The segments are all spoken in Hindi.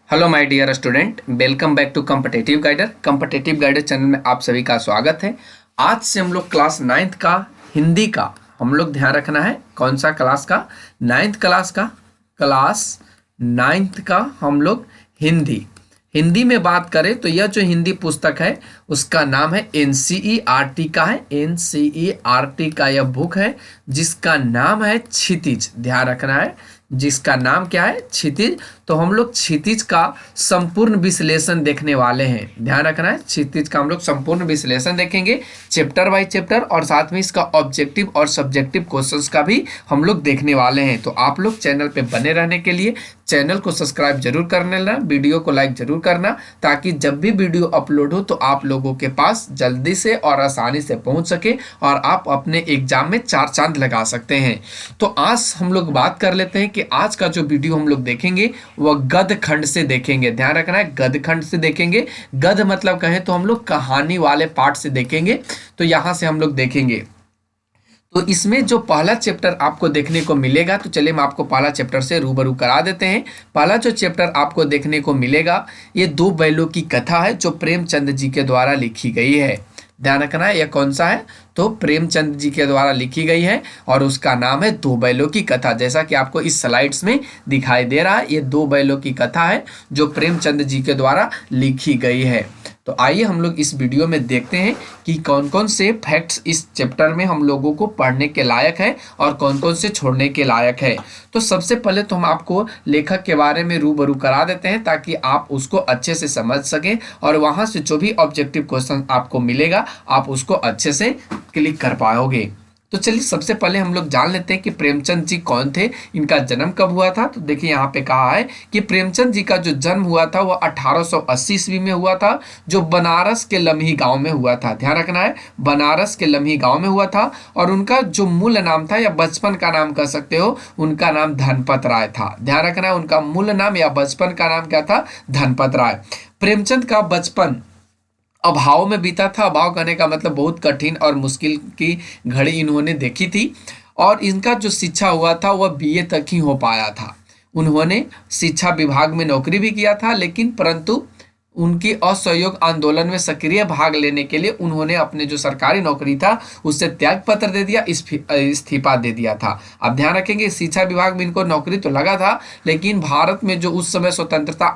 Hello my dear student, welcome back to competitive guider channel में आप सभी का स्वागत है। आज से हम लोग क्लास नाइन्थ का हिंदी का हम लोग ध्यान रखना है। कौन सा क्लास का? क्लास नाइन्थ का हम लोग हिंदी में बात करें तो यह जो हिंदी पुस्तक है उसका नाम है एनसीईआरटी का है। एनसीईआरटी का यह बुक है जिसका नाम है क्षितिज। ध्यान रखना है, जिसका नाम क्या है? क्षितिज। तो हम लोग क्षितिज का संपूर्ण विश्लेषण देखने वाले हैं। ध्यान रखना है, क्षितिज का हम लोग संपूर्ण विश्लेषण देखेंगे चैप्टर बाय चैप्टर, और साथ में इसका ऑब्जेक्टिव और सब्जेक्टिव क्वेश्चंस का भी हम लोग देखने वाले हैं। तो आप लोग चैनल पे बने रहने के लिए चैनल को सब्सक्राइब जरूर कर लेना, वीडियो को लाइक जरूर करना, ताकि जब भी वीडियो अपलोड हो तो आप लोगों के पास जल्दी से और आसानी से पहुंच सके और आप अपने एग्जाम में चार चांद लगा सकते हैं। तो आज हम लोग बात कर लेते हैं कि आज का जो वीडियो हम लोग देखेंगे वह गद्य खंड से देखेंगे। ध्यान रखना है, गद्य खंड से देखेंगे। गद्य मतलब कहें तो हम लोग कहानी वाले पार्ट से देखेंगे। तो यहां से हम लोग देखेंगे। तो इसमें जो पहला चैप्टर आपको देखने को मिलेगा, तो चलिए मैं आपको पहला चैप्टर से रूबरू करा देते हैं। पहला जो चैप्टर आपको देखने को मिलेगा ये दो बैलों की कथा है जो प्रेमचंद जी के द्वारा लिखी गई है। ध्यान रखना है, यह कौन सा है? तो प्रेमचंद जी के द्वारा लिखी गई है और उसका नाम है दो बैलों की कथा। जैसा कि आपको इस स्लाइड्स में दिखाई दे रहा है, ये दो बैलों की कथा है जो प्रेमचंद जी के द्वारा लिखी गई है। तो आइए हम लोग इस वीडियो में देखते हैं कि कौन कौन से फैक्ट्स इस चैप्टर में हम लोगों को पढ़ने के लायक है और कौन कौन से छोड़ने के लायक है। तो सबसे पहले तो हम आपको लेखक के बारे में रूबरू करा देते हैं ताकि आप उसको अच्छे से समझ सकें और वहां से जो भी ऑब्जेक्टिव क्वेश्चन आपको मिलेगा आप उसको अच्छे से क्लिक कर पाओगे। तो चलिए सबसे पहले हम लोग जान लेते हैं कि प्रेमचंद जी कौन थे, इनका जन्म कब हुआ था। तो देखिए यहाँ पे कहा है कि प्रेमचंद जी का जो जन्म हुआ था वह 1880 ईस्वी में हुआ था, जो बनारस के लम्ही गांव में हुआ था। ध्यान रखना है, बनारस के लम्ही गांव में हुआ था। और उनका जो मूल नाम था या बचपन का नाम कह सकते हो, उनका नाम धनपत राय था। ध्यान रखना है, उनका मूल नाम या बचपन का नाम क्या था? धनपत राय। प्रेमचंद का बचपन अभाव में बीता था। अभाव कहने का मतलब बहुत कठिन और मुश्किल की घड़ी इन्होंने देखी थी। और इनका जो शिक्षा हुआ था वह बीए तक ही हो पाया था। उन्होंने शिक्षा विभाग में नौकरी भी किया था, लेकिन परंतु उनकी असहयोग आंदोलन में सक्रिय भाग लेने के लिए उन्होंने अपने जो सरकारी नौकरी था उससे त्याग पत्र दे दिया, इस्तीफा दे दिया था। अब ध्यान रखेंगे, शिक्षा विभाग में इनको नौकरी तो लगा था, लेकिन भारत में जो उस समय स्वतंत्रता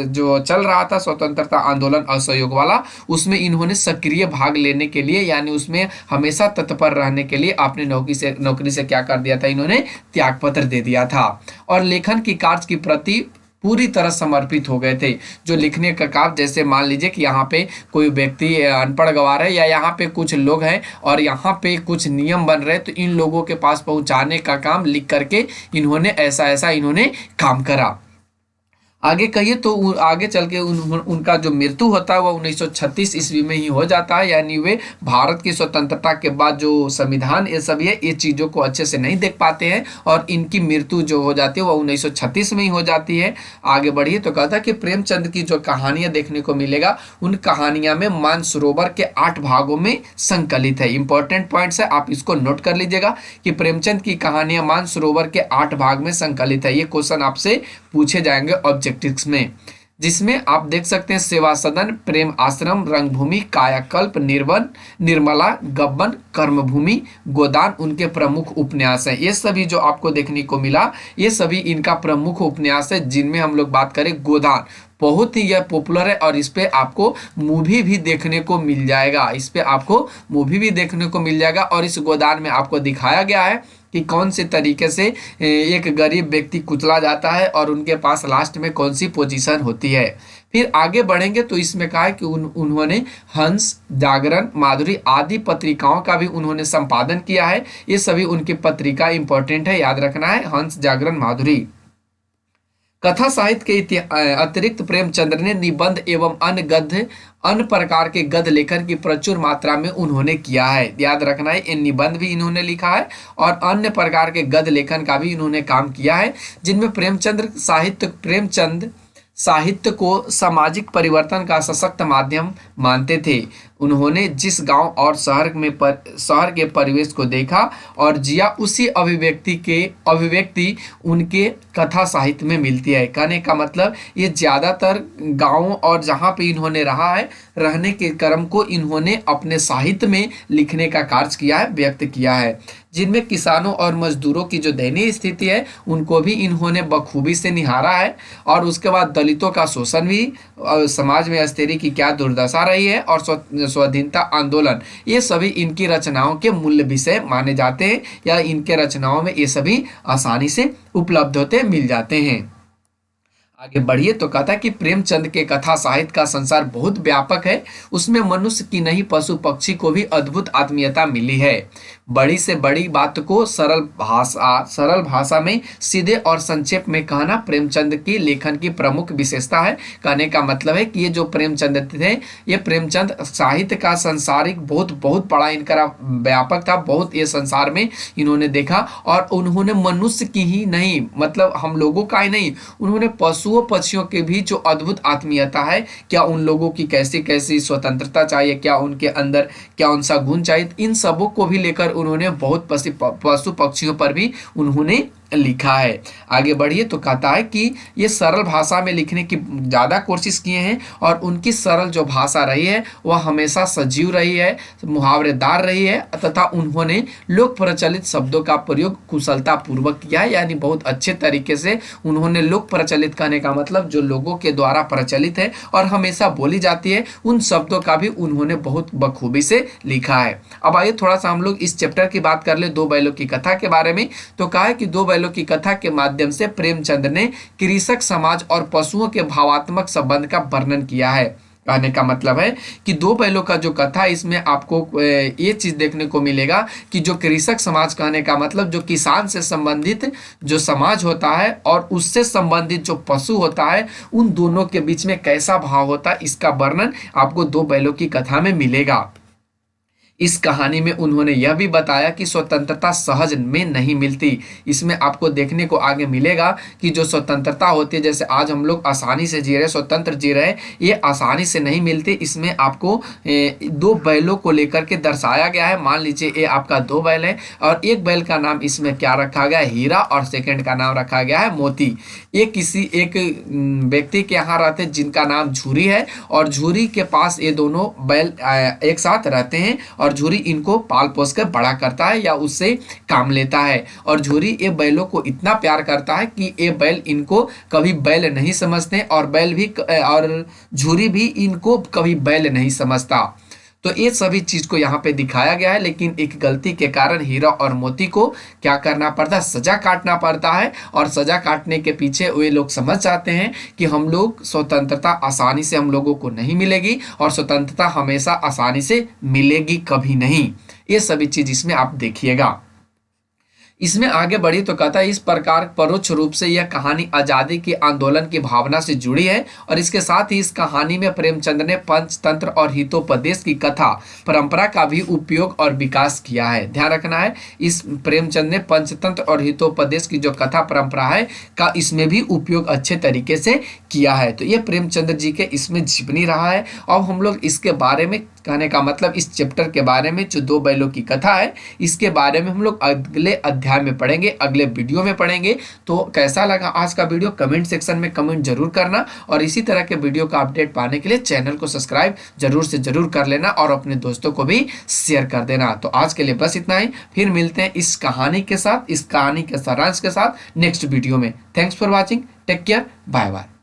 जो चल रहा था, स्वतंत्रता आंदोलन असहयोग वाला, उसमें इन्होंने सक्रिय भाग लेने के लिए यानी उसमें हमेशा तत्पर रहने के लिए अपने नौकरी से क्या कर दिया था? इन्होंने त्याग पत्र दे दिया था और लेखन की कार्य की प्रति पूरी तरह समर्पित हो गए थे। जो लिखने का काम, जैसे मान लीजिए कि यहाँ पे कोई व्यक्ति अनपढ़ गवार है या यहाँ पे कुछ लोग हैं और यहाँ पे कुछ नियम बन रहे हैं, तो इन लोगों के पास पहुँचाने का काम लिख करके इन्होंने ऐसा इन्होंने काम करा। आगे कहिए तो आगे चल के उनका जो मृत्यु होता है वह 1936 ईस्वी में ही हो जाता है। यानी वे भारत की स्वतंत्रता के बाद जो संविधान ये सब ये चीज़ों को अच्छे से नहीं देख पाते हैं और इनकी मृत्यु जो हो जाती है वह 1936 में ही हो जाती है। आगे बढ़िए तो कहता है कि प्रेमचंद की जो कहानियां देखने को मिलेगा, उन कहानियां में मानसरोवर के 8 भागों में संकलित है। इंपॉर्टेंट पॉइंट्स है, आप इसको नोट कर लीजिएगा कि प्रेमचंद की कहानियां मानसरोवर के 8 भाग में संकलित है। ये क्वेश्चन आपसे पूछे जाएंगे ऑब्जेक्टिव्स में, जिसमें आप देख सकते हैं सेवा सदन, प्रेम आश्रम, रंगभूमि, कायाकल्प, निर्वन, निर्मला, गब्बन, कर्मभूमि, गोदान उनके प्रमुख उपन्यास हैं। ये सभी जो आपको देखने को मिला ये सभी इनका प्रमुख उपन्यास है, जिनमें हम लोग बात करें गोदान बहुत ही यह पॉपुलर है और इस पे आपको मूवी भी देखने को मिल जाएगा। इस पे आपको मूवी भी देखने को मिल जाएगा और इस गोदान में आपको दिखाया गया है कि कौन से तरीके से एक गरीब व्यक्ति कुचला जाता है और उनके पास लास्ट में कौन सी पोजीशन होती है। फिर आगे बढ़ेंगे तो इसमें कहा है कि उन्होंने हंस, जागरण, माधुरी आदि पत्रिकाओं का भी उन्होंने संपादन किया है। ये सभी उनकी पत्रिका इंपॉर्टेंट है, याद रखना है, हंस, जागरण, माधुरी। कथा साहित्य के अतिरिक्त प्रेमचंद्र ने निबंध एवं अन्य प्रकार के गद्य लेखन की प्रचुर मात्रा में उन्होंने किया है। याद रखना है, इन निबंध भी इन्होंने लिखा है और अन्य प्रकार के गद्य लेखन का भी इन्होंने काम किया है, जिनमें प्रेमचंद साहित्य को सामाजिक परिवर्तन का सशक्त माध्यम मानते थे। उन्होंने जिस गांव और शहर के परिवेश को देखा और जिया, उसी अभिव्यक्ति उनके कथा साहित्य में मिलती है। कहने का मतलब ये ज़्यादातर गांवों और जहाँ पे इन्होंने रहा है, रहने के क्रम को इन्होंने अपने साहित्य में लिखने का कार्य किया है, व्यक्त किया है। जिनमें किसानों और मजदूरों की जो दयनीय स्थिति है उनको भी इन्होंने बखूबी से निहारा है। और उसके बाद दलितों का शोषण भी, समाज में अस्तेरी की क्या दुर्दशा रही है, और स्वाधीनता आंदोलन, ये सभी इनकी रचनाओं के मूल्य विषय माने जाते हैं, या इनके रचनाओं में ये सभी आसानी से उपलब्ध होते मिल जाते हैं। आगे बढ़िए तो कहता है कि प्रेमचंद के कथा साहित्य का संसार बहुत व्यापक है, उसमें मनुष्य की नहीं पशु पक्षी को भी अद्भुत आत्मीयता मिली है। बड़ी से बड़ी बात को सरल भाषा में सीधे और संक्षेप में कहना प्रेमचंद की लेखन की प्रमुख विशेषता है। कहने का मतलब है कि ये जो प्रेमचंद थे, ये प्रेमचंद साहित्य का संसारिक बहुत बड़ा इनका व्यापक था, बहुत ये संसार में इन्होंने देखा। और उन्होंने मनुष्य की ही नहीं, मतलब हम लोगों का ही नहीं, उन्होंने पशुओं पक्षियों के भी जो अद्भुत आत्मीयता है, क्या उन लोगों की कैसी कैसी स्वतंत्रता चाहिए, क्या उनके अंदर क्या उनसा गुण चाहिए, इन सबों को भी लेकर उन्होंने बहुत पशु पक्षियों पर भी उन्होंने लिखा है। आगे बढ़िए तो कहता है कि ये सरल भाषा में लिखने की ज़्यादा कोशिश किए हैं, और उनकी सरल जो भाषा रही है वह हमेशा सजीव रही है, मुहावरेदार रही है, तथा उन्होंने लोक प्रचलित शब्दों का प्रयोग कुशलता पूर्वक किया है। यानी बहुत अच्छे तरीके से उन्होंने लोक प्रचलित, कहने का मतलब जो लोगों के द्वारा प्रचलित है और हमेशा बोली जाती है, उन शब्दों का भी उन्होंने बहुत बखूबी से लिखा है। अब आइए थोड़ा सा हम लोग इस चैप्टर की बात कर ले, दो बैलों की कथा के बारे में। तो कहा है कि दो बैलों की कथा के माध्यम से प्रेमचंद ने कृषक समाज और पशुओं के भावात्मक संबंध का वर्णन किया है। कहने का मतलब है कि दो बैलों का जो कथा है, इसमें आपको ये चीज देखने को मिलेगा कि जो कृषक समाज, कहने का मतलब जो किसान से संबंधित जो समाज होता है और उससे संबंधित जो पशु होता है, उन दोनों के बीच में कैसा भाव होता है, इसका वर्णन आपको दो बैलों की कथा में मिलेगा। इस कहानी में उन्होंने यह भी बताया कि स्वतंत्रता सहज में नहीं मिलती। इसमें आपको देखने को आगे मिलेगा कि जो स्वतंत्रता होती है, जैसे आज हम लोग आसानी से जी रहे, स्वतंत्र जी रहे, ये आसानी से नहीं मिलती। इसमें आपको दो बैलों को लेकर के दर्शाया गया है। मान लीजिए ये आपका दो बैल है, और एक बैल का नाम इसमें क्या रखा गया है, हीरा, और सेकंड का नाम रखा गया है मोती। ये किसी एक व्यक्ति के यहाँ रहते हैं जिनका नाम झूरी है, और झूरी के पास ये दोनों बैल एक साथ रहते हैं, और झूरी इनको पाल पोस कर बड़ा करता है या उससे काम लेता है। और झूरी ये बैलों को इतना प्यार करता है कि ये बैल इनको कभी बैल नहीं समझते, और झूरी भी इनको कभी बैल नहीं समझता। तो ये सभी चीज को यहाँ पे दिखाया गया है। लेकिन एक गलती के कारण हीरा और मोती को क्या करना पड़ता है, सजा काटना पड़ता है। और सजा काटने के पीछे वे लोग समझ जाते हैं कि हम लोग स्वतंत्रता आसानी से हम लोगों को नहीं मिलेगी, और स्वतंत्रता हमेशा आसानी से मिलेगी कभी नहीं। ये सभी चीज इसमें आप देखिएगा। इसमें आगे बढ़ी तो कहता है इस प्रकार परोक्ष रूप से यह कहानी आजादी के आंदोलन की भावना से जुड़ी है, और इसके साथ ही इस कहानी में प्रेमचंद ने पंचतंत्र और हितोपदेश की कथा परंपरा का भी उपयोग और विकास किया है। ध्यान रखना है, इस प्रेमचंद ने पंचतंत्र और हितोपदेश की जो कथा परंपरा है का इसमें भी उपयोग अच्छे तरीके से किया है। तो ये प्रेमचंद जी के इसमें जीवनी रहा है। अब हम लोग इसके बारे में, कहने का मतलब इस चैप्टर के बारे में, जो दो बैलों की कथा है, इसके बारे में हम लोग अगले अध्याय में पढ़ेंगे, अगले वीडियो में पढ़ेंगे। तो कैसा लगा आज का वीडियो कमेंट सेक्शन में कमेंट जरूर करना, और इसी तरह के वीडियो का अपडेट पाने के लिए चैनल को सब्सक्राइब जरूर से जरूर कर लेना, और अपने दोस्तों को भी शेयर कर देना। तो आज के लिए बस इतना ही, फिर मिलते हैं इस कहानी के साथ, इस कहानी के सारांश के साथ नेक्स्ट वीडियो में। Thanks for watching, take care, bye bye.